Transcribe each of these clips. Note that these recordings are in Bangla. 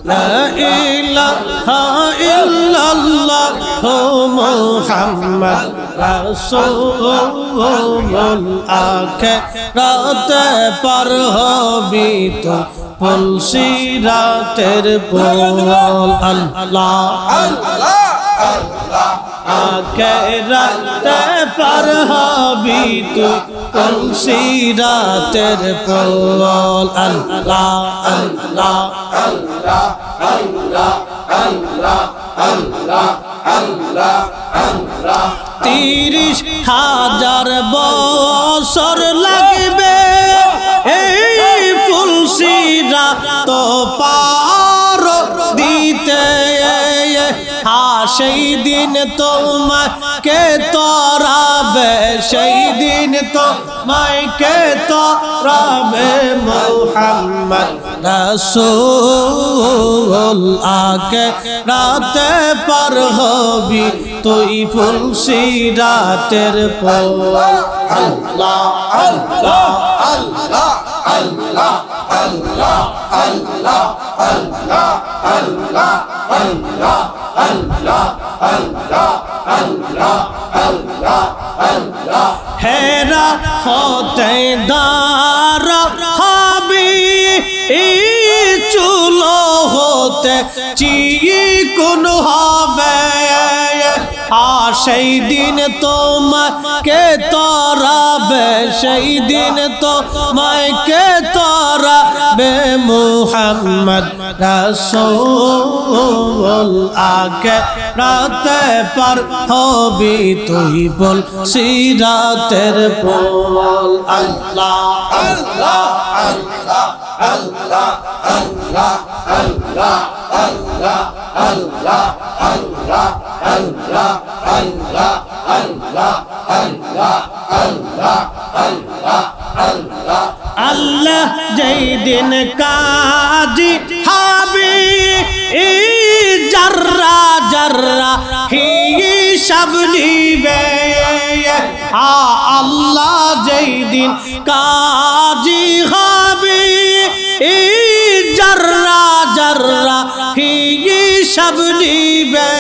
লা ইলাহা ইল্লাল্লাহ মুহাম্মদ রাসূলুল্লাহ আখিরাতে পার হবি তো পুলসিরাতের পোল আল্লাহ আখিরাতে পার হবি তো পুলসিরাতের পোল আল্লাহ আল্লাহ আল্লাহ আল্লাহ আল্লাহ আল্লাহ আল্লাহ আল্লাহ 30,000 বছর লাগবে এই পুলসিরাত পার দিতে সেই দিন তোমাকে তরাবে সেই দিন তোমাকে তরাবে মুহাম্মদ রাসূল আখিরাতে পার হবি তুই পুলসিরাতের পোল আল্লাহ আল্লাহ আল্লাহ আল্লাহ আল্লাহ আল্লাহ আল্লাহ আল্লাহ আল্লাহ আল্লাহ আল্লাহ আল্লাহ আল্লাহ আল্লাহ হেরা হতে দার হবি চুলো হতে চিকুন হবে সেই দিন তোমাকে তরাবে সেই দিন তোমাকে তরাবে মুহাম্মদ রাসূল আখিরাতে পার হবি তুই পুলসিরাতের পোল আল্লাহ আল্লাহ আল্লাহ আল্লাহ আল্লাহ আল্লাহ আল্লাহ আল্লাহ আল্লাহ আল্লাহ আল্লাহ আল্লাহ আল্লাহ আল্লাহ আল্লাহ আল্লাহ আল্লাহ যেই দিন কাজী হবে জাররা জাররা হিসাব নিবে আল্লাহ যেই দিন কাজী হবে জাররা জাররা হিসাব নিবে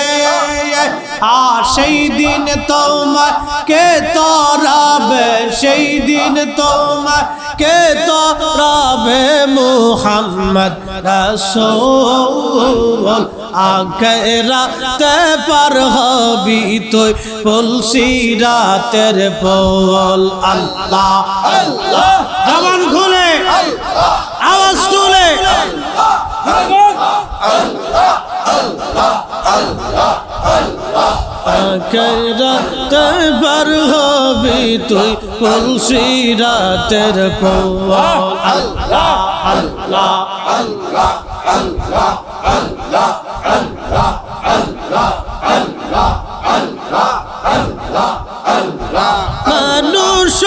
সেই দিন তোমাকে তরাবে সেই দিন তোমাকে তরাবে মুহাম্মদ রাসূল আখিরাতে পার হবি তুই পুলসিরাতের পোল আল্লাহ আল্লাহ জবান খুলে আওয়াজ তুলে আখিরাতে পার হবি তুই পুলসিরাতের পোল আল্লাহ আল্লাহ আল্লাহ আল্লাহ আল্লাহ আল্লাহ আল্লাহ আল্লাহ আল্লাহ আল্লাহ আল্লাহ মানুষ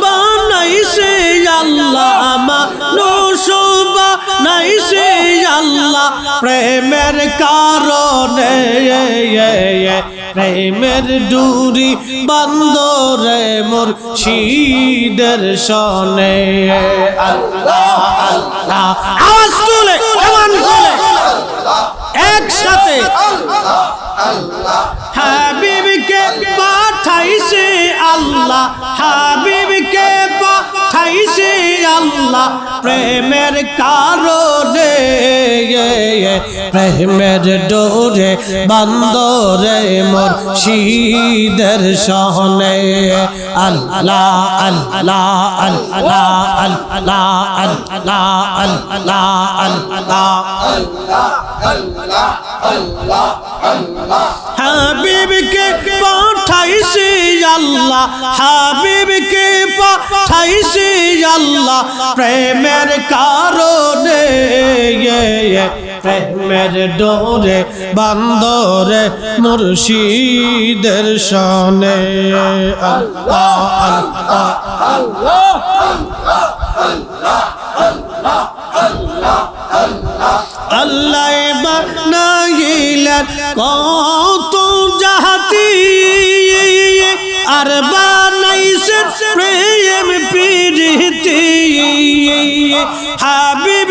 বানাইছে আল্লাহ মানুষ বানাইছে আল্লাহ প্রেমের কারণে প্রেমের ডুরি বান্দরে মুর্শিদের শনে আল্লাহ আল্লাহ আওয়াজ তুলে জবান খুলে একসাথে হাবিবকে পাঠাইছে আল্লাহ হাবিবকে পাঠাইছে আল্লাহ প্রেমের কারণে প্রেমের ডোরে বান্দরে মুর্শিদের শহনে আল্লাহ আল্লাহ আল্লাহ আল্লাহ আল্লাহ আল্লাহ আল্লাহ আল্লাহ আল্লাহ আল্লাহ হাবিবকে পাঠাইছে আল্লাহ হাবিবকে পাঠাইছে আল্লাহ প্রেমের কারণে প্রেমের ডোরে বান্দরে মুর্শিদের শনে আল্লাহ আল্লাহ আল্লাহ আল্লাহ আল্লাহ আল্লাহ আল্লাহ আল্লাহ বানাইলেন কত জাতি আর বানাইছে প্রেম প্রীতি হাবিব